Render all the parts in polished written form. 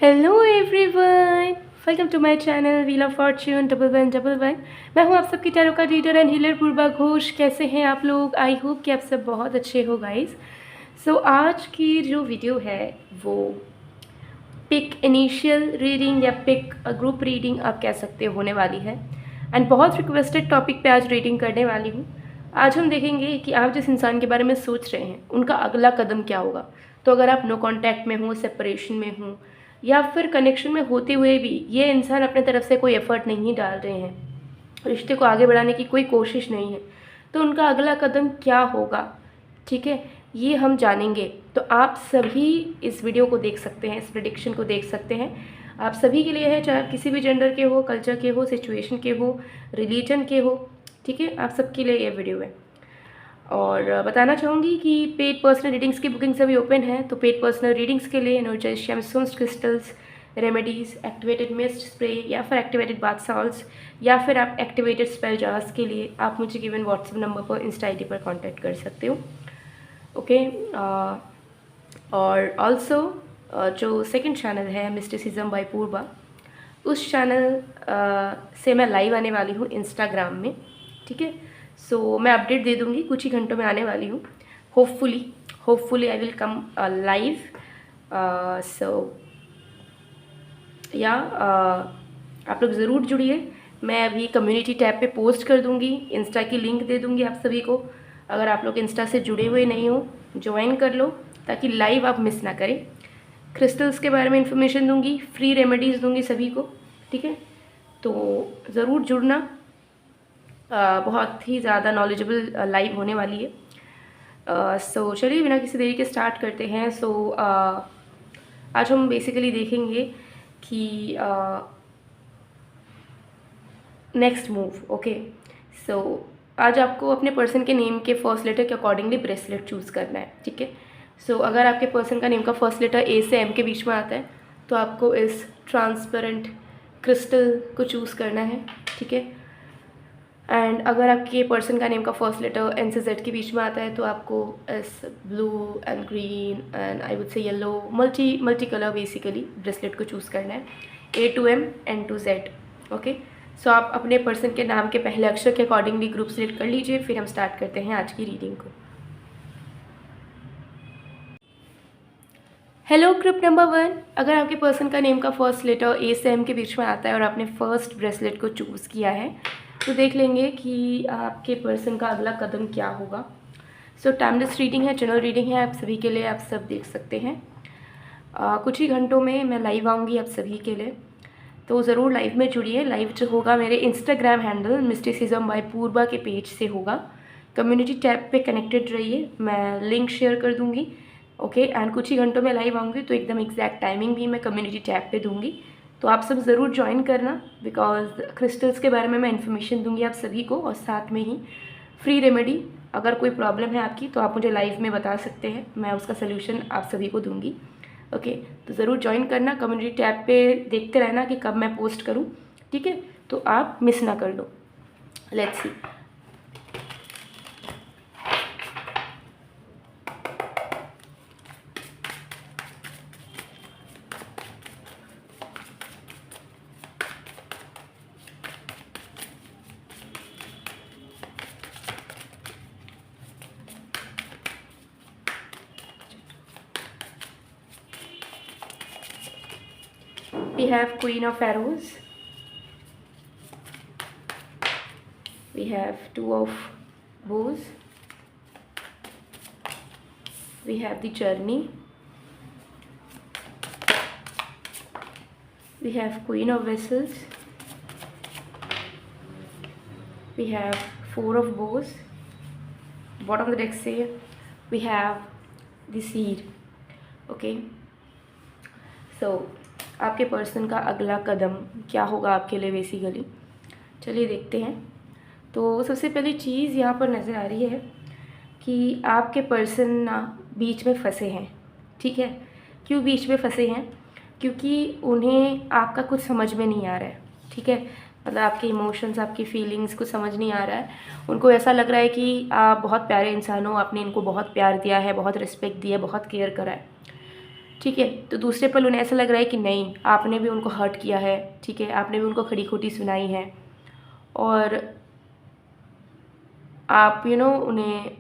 Hello everyone, welcome to my channel wheel of fortune #111। मैं हूं आप सबकी टैरो का reader and healer Purva Ghosh. कैसे हैं आप लोग? आई होप कि आप सब बहुत अच्छे हो गाइस। सो आज की जो वीडियो है वो पिक इनिशियल रीडिंग या पिक ग्रुप रीडिंग आप कह सकते होने वाली है। एंड बहुत रिक्वेस्टेड टॉपिक पे आज रीडिंग करने वाली हूँ। आज हम देखेंगे कि आप जिस इंसान के बारे में सोच रहे हैं उनका अगला कदम क्या होगा। तो अगर आप नो कांटेक्ट में हो, सेपरेशन में हो या फिर कनेक्शन में होते हुए भी ये इंसान अपने तरफ से कोई एफर्ट नहीं डाल रहे हैं, रिश्ते को आगे बढ़ाने की कोई कोशिश नहीं है, तो उनका अगला कदम क्या होगा, ठीक है, ये हम जानेंगे। तो आप सभी इस वीडियो को देख सकते हैं, इस प्रेडिक्शन को देख सकते हैं। आप सभी के लिए है, चाहे आप किसी भी जेंडर के हो, कल्चर के हो, सिचुएशन के हो, रिलीजन के हो, ठीक है, आप सबके लिए ये वीडियो है। और बताना चाहूँगी कि पेड पर्सनल रीडिंग्स की बुकिंग सभी ओपन है। तो पेड पर्सनल रीडिंग्स के लिए energized gemstones, crystals, remedies, activated mist spray या फिर एक्टिवेटेड बाथ सॉल्ट्स या फिर आप एक्टिवेटेड स्पेल जार्स के लिए आप मुझे गिवन व्हाट्सएप नंबर पर, इंस्टा आईडी पर कांटेक्ट कर सकते हो। ओके। और ऑल्सो जो सेकंड चैनल है मिस्टिसिज्म बाय पूर्वा, उस चैनल से मैं लाइव आने वाली हूँ इंस्टाग्राम में, ठीक है। सो मैं अपडेट दे दूँगी, कुछ ही घंटों में आने वाली हूँ। Hopefully I will come live. So yeah आप लोग ज़रूर जुड़िए। मैं अभी कम्युनिटी टैब पे पोस्ट कर दूँगी, इंस्टा की लिंक दे दूँगी आप सभी को। अगर आप लोग इंस्टा से जुड़े हुए नहीं हो, ज्वाइन कर लो ताकि लाइव आप मिस ना करें। क्रिस्टल्स के बारे में इंफॉर्मेशन दूँगी, फ्री रेमेडीज़ दूँगी सभी को, ठीक है। तो ज़रूर जुड़ना, बहुत ही ज़्यादा नॉलेजेबल लाइव होने वाली है। सो चलिए बिना किसी देरी के स्टार्ट करते हैं। सो आज हम बेसिकली देखेंगे कि नेक्स्ट मूव। ओके। सो आज आपको अपने पर्सन के नेम के फर्स्ट लेटर के अकॉर्डिंगली ब्रेसलेट चूज़ करना है, ठीक है। सो अगर आपके पर्सन का नेम का फर्स्ट लेटर ए से एम के बीच में आता है तो आपको इस ट्रांसपेरेंट क्रिस्टल को चूज़ करना है, ठीक है। एंड अगर आपके पर्सन का नेम का फर्स्ट लेटर एन से जेड के बीच में आता है तो आपको इस blue and green and I would say yellow multi colour basically bracelet को चूज़ करना है, A to M N to Z. Okay. So आप अपने पर्सन के नाम के पहले अक्षर के अकॉर्डिंगली ग्रुप सेलेक्ट कर लीजिए, फिर हम स्टार्ट करते हैं आज की रीडिंग को। हेलो ग्रुप नंबर 1, अगर आपके पर्सन का नेम का फर्स्ट लेटर ए से एम के बीच में आता है और आपने फर्स्ट ब्रेसलेट को चूज़ किया है तो देख लेंगे कि आपके पर्सन का अगला कदम क्या होगा। सो टाइमलेस रीडिंग है, जनरल रीडिंग है, आप सभी के लिए, आप सब देख सकते हैं। कुछ ही घंटों में मैं लाइव आऊँगी आप सभी के लिए, तो ज़रूर लाइव में जुड़िए। लाइव जो होगा मेरे इंस्टाग्राम हैंडल मिस्टिसिज्म बाय पूर्वा के पेज से होगा। कम्युनिटी टैब पे कनेक्टेड रहिए, मैं लिंक शेयर कर दूँगी। ओके। एंड कुछ ही घंटों में लाइव आऊँगी तो एकदम एग्जैक्ट टाइमिंग भी मैं कम्युनिटी टैब पे दूँगी, तो आप सब ज़रूर ज्वाइन करना। बिकॉज क्रिस्टल्स के बारे में मैं इन्फॉर्मेशन दूँगी आप सभी को, और साथ में ही फ्री रेमेडी। अगर कोई प्रॉब्लम है आपकी तो आप मुझे लाइव में बता सकते हैं, मैं उसका सोल्यूशन आप सभी को दूँगी। ओके। तो ज़रूर ज्वाइन करना, कम्युनिटी टैब पे देखते रहना कि कब मैं पोस्ट करूँ, ठीक है, तो आप मिस ना कर लो। Let's see. We have Queen of Arrows, we have Two of Bows, we have the Journey, we have Queen of Vessels, we have Four of Bows, bottom of the deck say we have the Seed. Okay. So आपके person का अगला कदम क्या होगा आपके लिए basically, चलिए देखते हैं। तो सबसे पहली चीज़ यहाँ पर नज़र आ रही है कि आपके पर्सन ना बीच में फंसे हैं, ठीक है। क्यों बीच में फंसे हैं? क्योंकि उन्हें आपका कुछ समझ में नहीं आ रहा है, ठीक है। मतलब आपके इमोशंस, आपकी फीलिंग्स कुछ समझ नहीं आ रहा है। उनको ऐसा लग रहा है कि आप बहुत प्यारे इंसान हो, आपने इनको बहुत प्यार दिया है, बहुत रिस्पेक्ट दिया है, बहुत केयर करा है, ठीक है। तो दूसरे पल उन्हें ऐसा लग रहा है कि नहीं, आपने भी उनको हर्ट किया है, ठीक है, आपने भी उनको खड़ी खोटी सुनाई है और आप उन्हें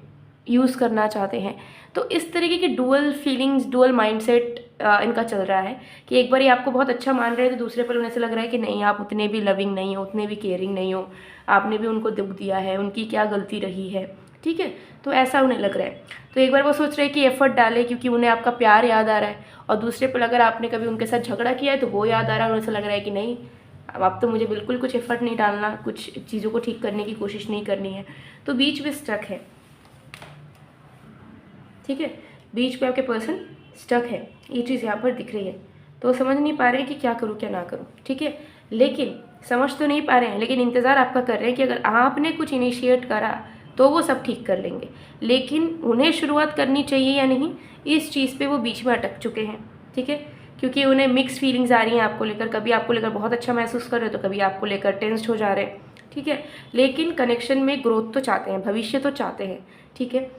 यूज़ करना चाहते हैं। तो इस तरीके की डुअल फीलिंग्स, डुअल माइंडसेट इनका चल रहा है कि एक बार ये आपको बहुत अच्छा मान रहे हैं तो दूसरे पल उन्हें ऐसा लग रहा है कि नहीं, आप उतने भी लविंग नहीं हो, उतने भी केयरिंग नहीं हो, आपने भी उनको दुख दिया है, उनकी क्या गलती रही है, ठीक है। तो ऐसा उन्हें लग रहा है। तो एक बार वो सोच रहे हैं कि एफर्ट डालें क्योंकि उन्हें आपका प्यार याद आ रहा है, और दूसरे पल अगर आपने कभी उनके साथ झगड़ा किया है तो वो याद आ रहा है, उन्हें ऐसा लग रहा है कि नहीं, अब तो मुझे बिल्कुल कुछ एफर्ट नहीं डालना, कुछ चीज़ों को ठीक करने की कोशिश नहीं करनी है। तो बीच में स्टक है, ठीक है, बीच पे आपके पर्सन स्टक है, ये चीज़ यहाँ पर दिख रही है। तो समझ नहीं पा रहे हैं कि क्या करूँ क्या ना करूँ, ठीक है। लेकिन समझ तो नहीं पा रहे हैं, लेकिन इंतज़ार आपका कर रहे हैं कि अगर आपने कुछ इनिशिएट करा तो वो सब ठीक कर लेंगे। लेकिन उन्हें शुरुआत करनी चाहिए या नहीं, इस चीज़ पे वो बीच में अटक चुके हैं, ठीक है। क्योंकि उन्हें मिक्स फीलिंग्स आ रही हैं आपको लेकर, कभी आपको लेकर बहुत अच्छा महसूस कर रहे हो तो कभी आपको लेकर टेंस्ड हो जा रहे हैं, ठीक है। लेकिन कनेक्शन में ग्रोथ तो चाहते हैं, भविष्य तो चाहते हैं, ठीक है।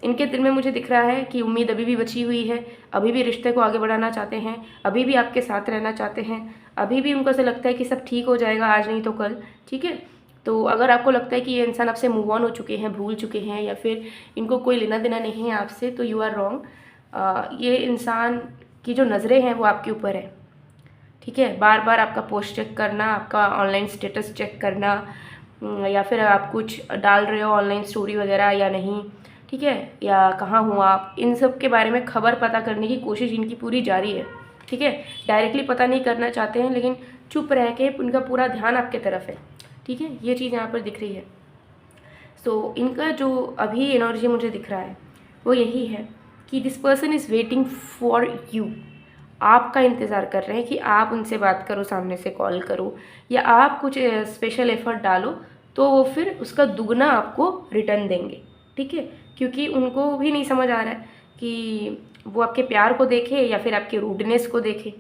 इनके दिल में मुझे दिख रहा है कि उम्मीद अभी भी बची हुई है, अभी भी रिश्ते को आगे बढ़ाना चाहते हैं, अभी भी आपके साथ रहना चाहते हैं, अभी भी उनको ऐसा लगता है कि सब ठीक हो जाएगा आज नहीं तो कल, ठीक है। तो अगर आपको लगता है कि ये इंसान आपसे मूव ऑन हो चुके हैं, भूल चुके हैं, या फिर इनको कोई लेना देना नहीं है आपसे, तो यू आर रॉन्ग। ये इंसान की जो नज़रें हैं वो आपके ऊपर है, ठीक है। बार बार आपका पोस्ट चेक करना, आपका ऑनलाइन स्टेटस चेक करना, या फिर आप कुछ डाल रहे हो ऑनलाइन स्टोरी वगैरह या नहीं, ठीक है, या कहाँ हो आप, इन सब के बारे में खबर पता करने की कोशिश इनकी पूरी जारी है, ठीक है। डायरेक्टली पता नहीं करना चाहते हैं, लेकिन चुप रह के उनका पूरा ध्यान आपके तरफ है, ठीक है। ये चीज़ यहाँ पर दिख रही है। सो इनका जो अभी एनर्जी मुझे दिख रहा है वो यही है कि this person is waiting for you, आपका इंतज़ार कर रहे हैं कि आप उनसे बात करो, सामने से कॉल करो, या आप कुछ स्पेशल एफर्ट डालो, तो वो फिर उसका दुगना आपको रिटर्न देंगे, ठीक है। क्योंकि उनको भी नहीं समझ आ रहा है कि वो आपके प्यार को देखे या फिर आपके रूडनेस को देखे,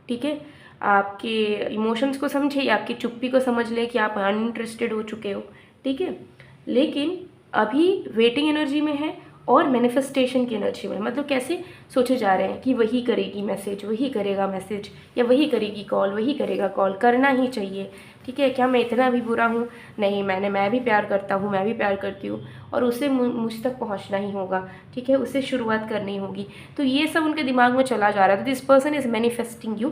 ठीक है। आपके इमोशंस को समझे या आपकी चुप्पी को समझ ले कि आप अनइंटरेस्टेड हो चुके हो, ठीक है। लेकिन अभी वेटिंग एनर्जी में है और मैनिफेस्टेशन की एनर्जी में, मतलब कैसे सोचे जा रहे हैं कि वही करेगी मैसेज, वही करेगा मैसेज, या वही करेगी कॉल, वही करेगा कॉल, करना ही चाहिए, ठीक है। क्या मैं इतना भी बुरा हूँ? नहीं, मैं भी प्यार करता हूँ, मैं भी प्यार करती हूँ, और उसे मुझ तक पहुँचना ही होगा, ठीक है, उसे शुरुआत करनी होगी। तो ये सब उनके दिमाग में चला जा रहा है। तो this person is manifesting you,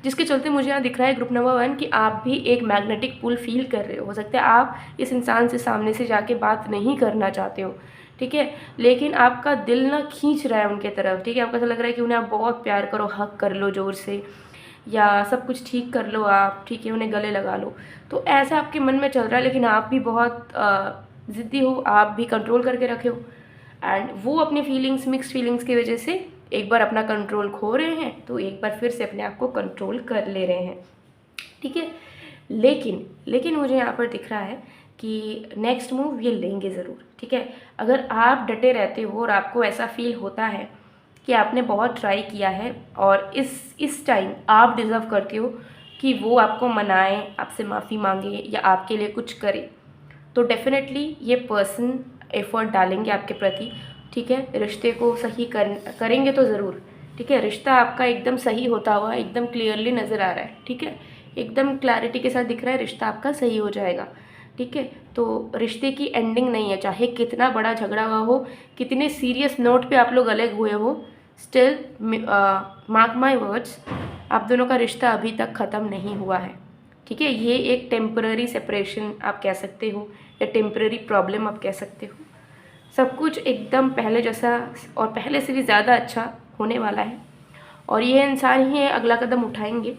जिसके चलते मुझे यहाँ दिख रहा है ग्रुप नंबर 1 कि आप भी एक मैग्नेटिक पुल फील कर रहे हो सकता है आप इस इंसान से सामने से जाके बात नहीं करना चाहते हो, ठीक है, लेकिन आपका दिल ना खींच रहा है उनके तरफ, ठीक है। आपको ऐसा लग रहा है कि उन्हें आप बहुत प्यार करो, हक कर लो ज़ोर से, या सब कुछ ठीक कर लो आप, ठीक है, उन्हें गले लगा लो। तो ऐसा आपके मन में चल रहा है, लेकिन आप भी बहुत ज़िद्दी हो, आप भी कंट्रोल करके रखे हो, एंड वो अपनी फीलिंग्स, मिक्स फीलिंग्स की वजह से एक बार अपना कंट्रोल खो रहे हैं तो एक बार फिर से अपने आप को कंट्रोल कर ले रहे हैं, ठीक है। लेकिन मुझे यहाँ पर दिख रहा है कि नेक्स्ट मूव ये लेंगे ज़रूर, ठीक है। अगर आप डटे रहते हो और आपको ऐसा फील होता है कि आपने बहुत ट्राई किया है और इस टाइम आप डिज़र्व करते हो कि वो आपको मनाए, आपसे माफ़ी मांगे या आपके लिए कुछ करे, तो डेफिनेटली ये पर्सन एफर्ट डालेंगे आपके प्रति, ठीक है। रिश्ते को सही करेंगे तो ज़रूर, ठीक है। रिश्ता आपका एकदम सही होता हुआ एकदम क्लियरली नज़र आ रहा है, ठीक है, एकदम क्लैरिटी के साथ दिख रहा है रिश्ता आपका सही हो जाएगा, ठीक है। तो रिश्ते की एंडिंग नहीं है, चाहे कितना बड़ा झगड़ा हुआ हो, कितने सीरियस नोट पे आप लोग अलग हुए हो, स्टिल मार्क माई वर्ड्स, आप दोनों का रिश्ता अभी तक ख़त्म नहीं हुआ है, ठीक है। ये एक टेम्पररी सेपरेशन आप कह सकते हो, या टेम्पररी प्रॉब्लम आप कह सकते हो। सब कुछ एकदम पहले जैसा और पहले से भी ज़्यादा अच्छा होने वाला है, और ये इंसान ही अगला कदम उठाएंगे,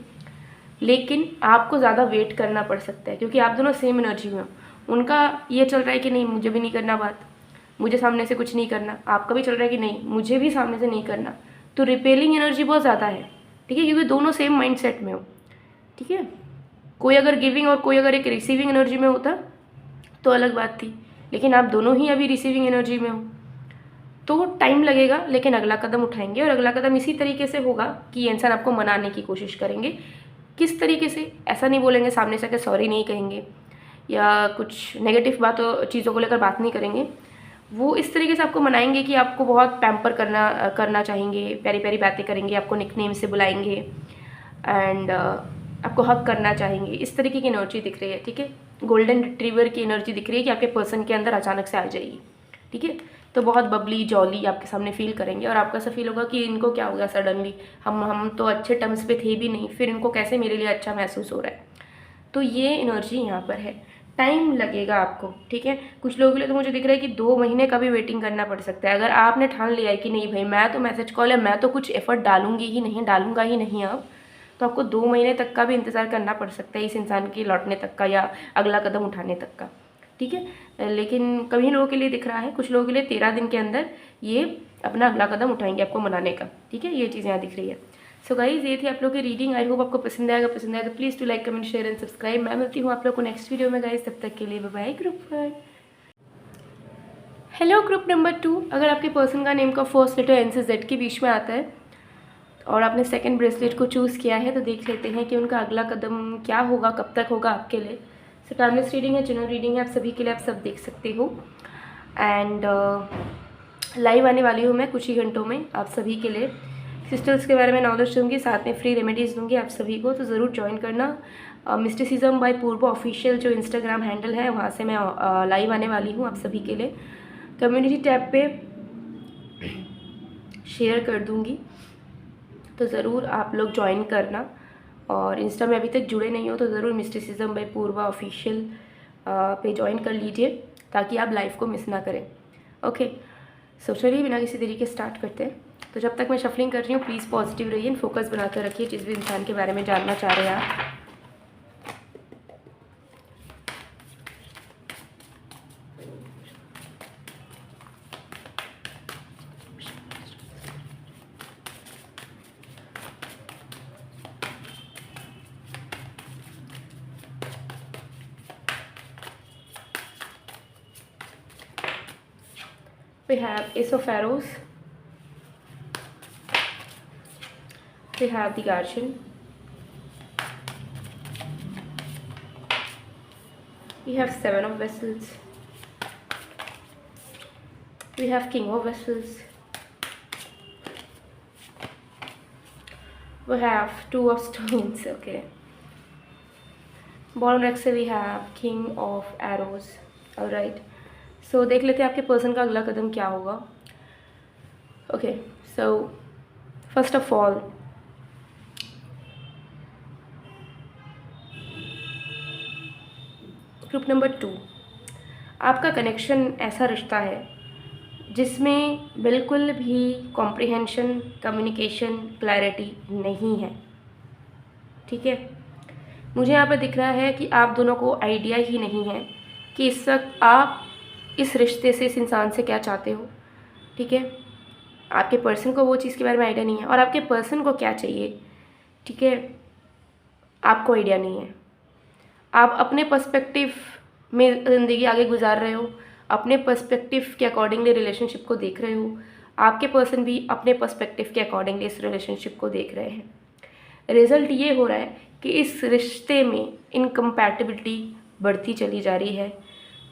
लेकिन आपको ज़्यादा वेट करना पड़ सकता है क्योंकि आप दोनों सेम एनर्जी में हो। उनका ये चल रहा है कि नहीं, मुझे भी नहीं करना बात, मुझे सामने से कुछ नहीं करना, आपका भी चल रहा है कि नहीं, मुझे भी सामने से नहीं करना। तो रिपेलिंग एनर्जी बहुत ज़्यादा है, ठीक है, क्योंकि दोनों सेम माइंड सेट में हो, ठीक है। कोई अगर गिविंग और कोई अगर एक रिसीविंग एनर्जी में होता तो अलग बात थी, लेकिन आप दोनों ही अभी रिसीविंग एनर्जी में हो, तो टाइम लगेगा, लेकिन अगला कदम उठाएंगे। और अगला कदम इसी तरीके से होगा कि ये इंसान आपको मनाने की कोशिश करेंगे। किस तरीके से? ऐसा नहीं बोलेंगे सामने से आकर सॉरी नहीं कहेंगे या कुछ नेगेटिव चीज़ों को लेकर बात नहीं करेंगे, वो इस तरीके से आपको मनाएंगे कि आपको बहुत पैम्पर करना चाहेंगे, प्यारी प्यारी बातें करेंगे, आपको निकनेम से बुलाएंगे एंड आपको हक करना चाहेंगे। इस तरीके की एनर्जी दिख रही है, ठीक है। गोल्डन रिट्रीवर की एनर्जी दिख रही है कि आपके पर्सन के अंदर अचानक से आ जाएगी, ठीक है। तो बहुत बबली जॉली आपके सामने फील करेंगे और आपको ऐसा फील होगा कि इनको क्या हो गया सडनली, हम तो अच्छे टर्म्स पे थे भी नहीं, फिर इनको कैसे मेरे लिए अच्छा महसूस हो रहा है। तो ये एनर्जी यहाँ पर है। टाइम लगेगा आपको, ठीक है। कुछ लोगों के लिए तो मुझे दिख रहा है कि 2 महीने का भी वेटिंग करना पड़ सकता है। अगर आपने ठान लिया है कि नहीं भाई मैं तो मैसेज कॉल है, मैं तो कुछ एफर्ट डालूंगा ही नहीं अब, तो आपको 2 महीने तक का भी इंतज़ार करना पड़ सकता है इस इंसान के लौटने तक का या अगला कदम उठाने तक का, ठीक है। लेकिन कई लोगों के लिए दिख रहा है, कुछ लोगों के लिए 13 दिन के अंदर ये अपना अगला कदम उठाएंगे आपको मनाने का, ठीक है। ये चीज़ यहाँ दिख रही है। सो गाइज ये थी आप लोगों की रीडिंग। आई होप आपको पसंद आएगा तो please to like comment share and subscribe. मैं मिलती हूँ आप लोग को नेक्स्ट वीडियो में गाइज, तब तक के लिए bye bye group 1। Hello group number 2, अगर आपके पर्सन का नेम का फर्स्ट लेटर एन से जेड के बीच में आता है और आपने सेकंड ब्रेसलेट को चूज़ किया है, तो देख लेते हैं कि उनका अगला कदम क्या होगा, कब तक होगा आपके लिए। सो टाइमलेस रीडिंग है, जनरल रीडिंग है, आप सभी के लिए, आप सब देख सकते हो। एंड लाइव आने वाली हूँ मैं कुछ ही घंटों में आप सभी के लिए। क्रिस्टल्स के बारे में नॉलेज दूँगी, साथ में फ्री रेमेडीज़ दूँगी आप सभी को, तो ज़रूर ज्वाइन करना। मिस्टिसिज्म बाय पूर्वा ऑफिशियल जो इंस्टाग्राम हैंडल है, वहाँ से मैं लाइव आने वाली हूँ आप सभी के लिए। कम्युनिटी टैब पे शेयर कर दूँगी, तो ज़रूर आप लोग ज्वाइन करना। और इंस्टा में अभी तक जुड़े नहीं हो तो ज़रूर मिस्टिसिज्म बाय पूर्वा ऑफिशियल पे ज्वाइन कर लीजिए, ताकि आप लाइव को मिस ना करें। ओके, सो चलिए बिना किसी देरी के स्टार्ट करते हैं। तो जब तक मैं शफलिंग कर रही हूँ प्लीज़ पॉजिटिव रहिए एंड फोकस बनाकर रखिए जिस भी इंसान के बारे में जानना चाह रहे हैं आप। We have Ace of Arrows, we have the Guardian, we have Seven of Vessels, we have King of Vessels, we have Two of Stones, okay. Bottom next we have King of Arrows, alright. सो देख लेते हैं आपके person का अगला कदम क्या होगा। Okay, so first of all group number 2, आपका connection ऐसा रिश्ता है जिसमें बिल्कुल भी कॉम्प्रिहेंशन, कम्युनिकेशन, क्लैरिटी नहीं है, ठीक है। मुझे यहाँ पर दिख रहा है कि आप दोनों को आइडिया ही नहीं है कि इस वक्त आप इस रिश्ते से, इस इंसान से क्या चाहते हो, ठीक है। आपके पर्सन को वो चीज़ के बारे में आइडिया नहीं है और आपके पर्सन को क्या चाहिए, ठीक है, आपको आइडिया नहीं है। आप अपने पर्सपेक्टिव में ज़िंदगी आगे गुजार रहे हो, अपने पर्सपेक्टिव के अकॉर्डिंगली रिलेशनशिप को देख रहे हो। आपके पर्सन भी अपने पर्सपेक्टिव के अकॉर्डिंगली इस रिलेशनशिप को देख रहे हैं। रिज़ल्ट ये हो रहा है कि इस रिश्ते में इनकम्पैटिबिलिटी बढ़ती चली जा रही है,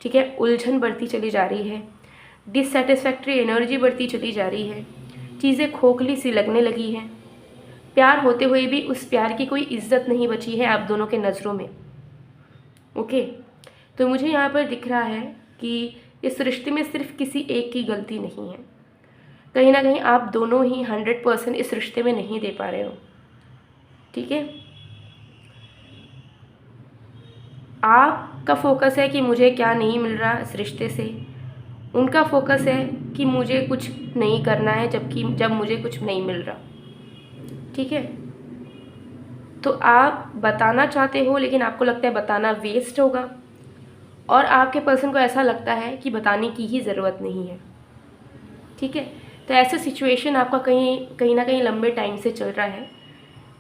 ठीक है। उलझन बढ़ती चली जा रही है, डिससेटिस्फैक्ट्री एनर्जी बढ़ती चली जा रही है, चीज़ें खोखली सी लगने लगी हैं। प्यार होते हुए भी उस प्यार की कोई इज्जत नहीं बची है आप दोनों के नज़रों में, ओके। तो मुझे यहाँ पर दिख रहा है कि इस रिश्ते में सिर्फ किसी एक की गलती नहीं है, कहीं ना कहीं आप दोनों ही 100% इस रिश्ते में नहीं दे पा रहे हो, ठीक है। आपका फोकस है कि मुझे क्या नहीं मिल रहा इस रिश्ते से, उनका फोकस है कि मुझे कुछ नहीं करना है जब मुझे कुछ नहीं मिल रहा, ठीक है। तो आप बताना चाहते हो लेकिन आपको लगता है बताना वेस्ट होगा, और आपके पर्सन को ऐसा लगता है कि बताने की ही ज़रूरत नहीं है, ठीक है। तो ऐसा सिचुएशन आपका कहीं ना कहीं लंबे टाइम से चल रहा है,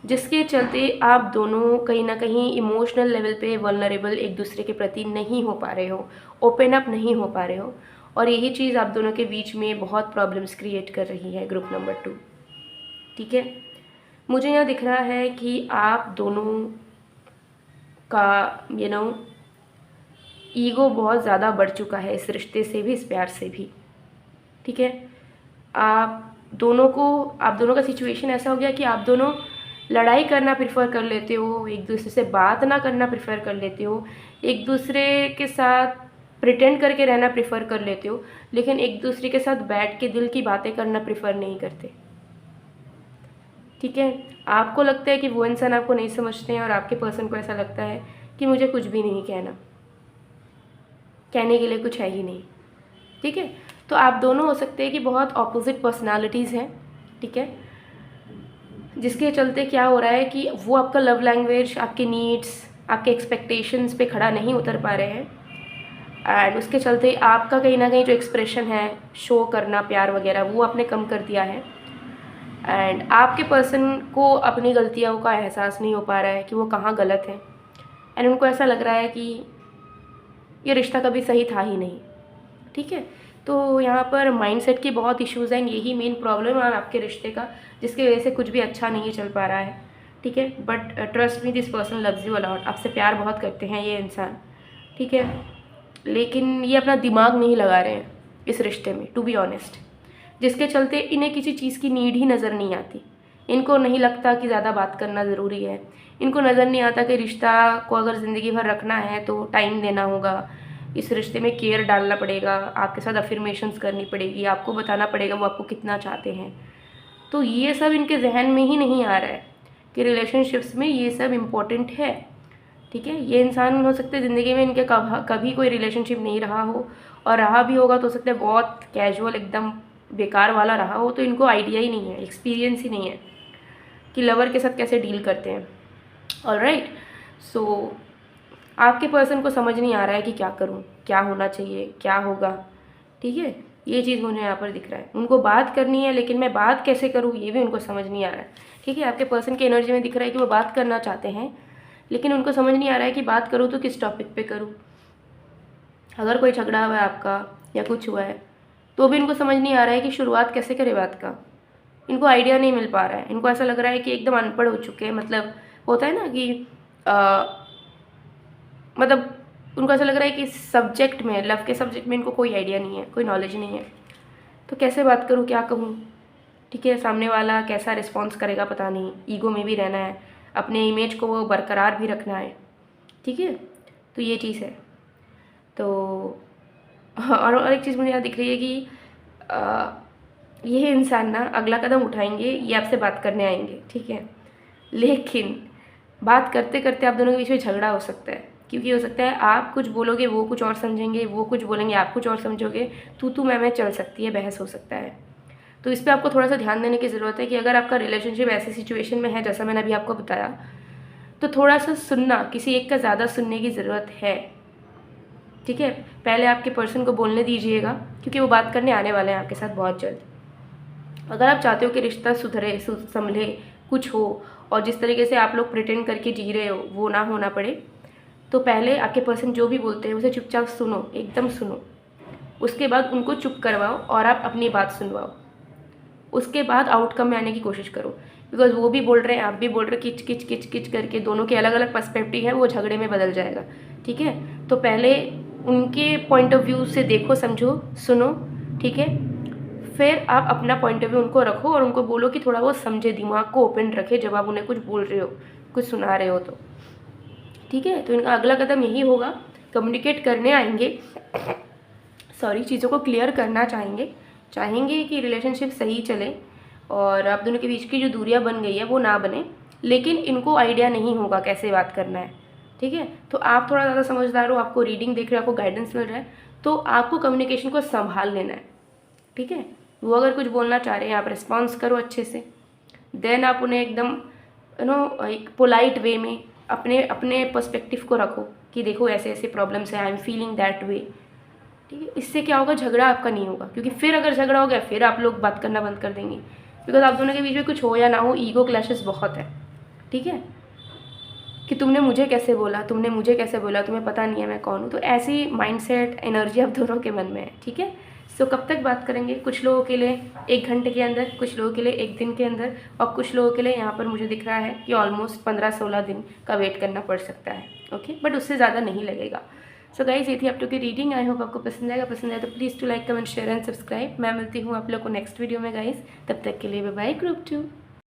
जिसके चलते आप दोनों कहीं ना कहीं इमोशनल लेवल पे वल्नरेबल एक दूसरे के प्रति नहीं हो पा रहे हो, ओपन अप नहीं हो पा रहे हो, और यही चीज़ आप दोनों के बीच में बहुत प्रॉब्लम्स क्रिएट कर रही है ग्रुप नंबर 2, ठीक है। मुझे यहाँ दिख रहा है कि आप दोनों का ईगो बहुत ज़्यादा बढ़ चुका है इस रिश्ते से भी, इस प्यार से भी, ठीक है। आप दोनों का सिचुएशन ऐसा हो गया कि आप दोनों लड़ाई करना प्रेफर कर लेते हो, एक दूसरे से बात ना करना प्रेफर कर लेते हो, एक दूसरे के साथ प्रिटेंड करके रहना प्रेफर कर लेते हो, लेकिन एक दूसरे के साथ बैठ के दिल की बातें करना प्रेफर नहीं करते। ठीक है। आपको लगता है कि वो इंसान आपको नहीं समझते हैं और आपके पर्सन को ऐसा लगता है कि मुझे कुछ भी नहीं कहना, कहने के लिए कुछ है ही नहीं। ठीक है। तो आप दोनों हो सकते हैं कि बहुत ऑपोजिट पर्सनालिटीज़ हैं। ठीक है। जिसके चलते क्या हो रहा है कि वो आपका लव लैंग्वेज, आपके नीड्स, आपके एक्सपेक्टेशंस पे खड़ा नहीं उतर पा रहे हैं, एंड उसके चलते आपका कहीं ना कहीं जो एक्सप्रेशन है, शो करना प्यार वगैरह, वो आपने कम कर दिया है। एंड आपके पर्सन को अपनी गलतियों का एहसास नहीं हो पा रहा है कि वो कहाँ गलत है, एंड उनको ऐसा लग रहा है कि ये रिश्ता कभी सही था ही नहीं। ठीक है। तो यहाँ पर माइंडसेट की बहुत इश्यूज़ हैं, यही मेन प्रॉब्लम है आपके रिश्ते का, जिसकी वजह से कुछ भी अच्छा नहीं चल पा रहा है। ठीक है। But trust me, this person loves you a lot, आपसे प्यार बहुत करते हैं ये इंसान। ठीक है। लेकिन ये अपना दिमाग नहीं लगा रहे हैं इस रिश्ते में, टू बी ऑनेस्ट, जिसके चलते इन्हें किसी चीज़ की नीड ही नज़र नहीं आती। इनको नहीं लगता कि ज़्यादा बात करना ज़रूरी है, इनको नज़र नहीं आता कि रिश्ता को अगर ज़िंदगी भर रखना है तो टाइम देना होगा, इस रिश्ते में केयर डालना पड़ेगा, आपके साथ अफर्मेशंस करनी पड़ेगी, आपको बताना पड़ेगा वो आपको कितना चाहते हैं। तो ये सब इनके जहन में ही नहीं आ रहा है कि रिलेशनशिप्स में ये सब इम्पोर्टेंट है। ठीक है। ये इंसान हो सकता है ज़िंदगी में इनके कभी कोई रिलेशनशिप नहीं रहा हो, और रहा भी होगा तो हो सकता है बहुत कैजुअल, एकदम बेकार वाला रहा हो, तो इनको आइडिया ही नहीं है, एक्सपीरियंस ही नहीं है कि लवर के साथ कैसे डील करते हैं। ऑलराइट। सो आपके पर्सन को समझ नहीं आ रहा है कि क्या करूं, क्या होना चाहिए, क्या होगा। ठीक है। ये चीज़ मुझे यहाँ पर दिख रहा है। उनको बात करनी है, लेकिन मैं बात कैसे करूँ ये भी उनको समझ नहीं आ रहा है। ठीक है। आपके पर्सन की एनर्जी में दिख रहा है कि वो बात करना चाहते हैं, लेकिन उनको समझ नहीं आ रहा है कि बात करूँ तो किस टॉपिक पे करूँ। अगर कोई झगड़ा हुआ है आपका या कुछ हुआ है तो भी इनको समझ नहीं आ रहा है कि शुरुआत कैसे करे बात का। इनको आइडिया नहीं मिल पा रहा है। इनको ऐसा लग रहा है कि एकदम अनपढ़ हो चुके हैं, मतलब होता है ना कि मतलब उनको ऐसा लग रहा है कि सब्जेक्ट में, लव के सब्जेक्ट में इनको कोई आइडिया नहीं है, कोई नॉलेज नहीं है। तो कैसे बात करूँ, क्या कहूँ। ठीक है। सामने वाला कैसा रिस्पॉन्स करेगा पता नहीं, ईगो में भी रहना है, अपने इमेज को वो बरकरार भी रखना है। ठीक है। तो ये चीज़ है। तो और एक चीज़ मुझे यहाँ दिख रही है कि ये इंसान ना अगला कदम उठाएंगे, ये आपसे बात करने आएंगे। ठीक है। लेकिन बात करते करते आप दोनों के बीच में झगड़ा हो सकता है, क्योंकि हो सकता है आप कुछ बोलोगे वो कुछ और समझेंगे, वो कुछ बोलेंगे आप कुछ और समझोगे, तू मैं चल सकती है, बहस हो सकता है। तो इस पर आपको थोड़ा सा ध्यान देने की ज़रूरत है कि अगर आपका रिलेशनशिप ऐसी सिचुएशन में है जैसा मैंने अभी आपको बताया, तो थोड़ा सा सुनना, किसी एक का ज़्यादा सुनने की ज़रूरत है। ठीक है। पहले आपके पर्सन को बोलने दीजिएगा, क्योंकि वो बात करने आने वाले हैं आपके साथ बहुत जल्द। अगर आप चाहते हो कि रिश्ता सुधरे, संभले, कुछ हो, और जिस तरीके से आप लोग प्रिटेंड करके जी रहे हो वो ना होना पड़े, तो पहले आपके पर्सन जो भी बोलते हैं उसे चुपचाप सुनो, एकदम सुनो। उसके बाद उनको चुप करवाओ और आप अपनी बात सुनवाओ। उसके बाद आउटकम में आने की कोशिश करो, बिकॉज वो भी बोल रहे हैं, आप भी बोल रहे हो, किच किच किच किच करके दोनों के अलग अलग पर्सपेक्टिव है, वो झगड़े में बदल जाएगा। ठीक है। तो पहले उनके पॉइंट ऑफ व्यू से देखो, समझो, सुनो। ठीक है। फिर आप अपना पॉइंट ऑफ व्यू उनको रखो और उनको बोलो कि थोड़ा वो समझे, दिमाग को ओपन रखे जब आप उन्हें कुछ बोल रहे हो, कुछ सुना रहे हो तो। ठीक है। तो इनका अगला कदम यही होगा, कम्युनिकेट करने आएंगे, सॉरी, चीज़ों को क्लियर करना चाहेंगे कि रिलेशनशिप सही चले और आप दोनों के बीच की जो दूरियां बन गई है वो ना बने, लेकिन इनको आइडिया नहीं होगा कैसे बात करना है। ठीक है। तो आप थोड़ा ज़्यादा समझदार हो, आपको रीडिंग देख रहे हो, आपको गाइडेंस मिल रहा है, तो आपको कम्युनिकेशन को संभाल लेना है। ठीक है। वो अगर कुछ बोलना चाह रहे हैं, आप रिस्पॉन्स करो अच्छे से, देन आप उन्हें एकदम एक पोलाइट वे में अपने पर्सपेक्टिव को रखो कि देखो ऐसे ऐसे प्रॉब्लम्स है, I am feeling that way. ठीक है। इससे क्या होगा, झगड़ा आपका नहीं होगा, क्योंकि फिर अगर झगड़ा हो गया फिर आप लोग बात करना बंद कर देंगे, बिकॉज आप दोनों के बीच में कुछ हो या ना हो, ईगो क्लैशेस बहुत है। ठीक है। कि तुमने मुझे कैसे बोला, तुम्हें पता नहीं है मैं कौन हूँ। तो ऐसी माइंडसेट, एनर्जी आप दोनों के मन में है। ठीक है। सो कब तक बात करेंगे, कुछ लोगों के लिए 1 घंटे के अंदर, कुछ लोगों के लिए 1 दिन के अंदर, और कुछ लोगों के लिए यहाँ पर मुझे दिख रहा है कि ऑलमोस्ट 15-16 दिन का वेट करना पड़ सकता है। ओके। बट उससे ज़्यादा नहीं लगेगा। सो गाइज ये थी आप लोग की रीडिंग। आई होप आपको पसंद आएगा। पसंद आया तो please to like comment share and subscribe. मैं मिलती हूँ आप लोग को नेक्स्ट वीडियो में गाइज। तब तक के लिए बाय बाय ग्रुप 2।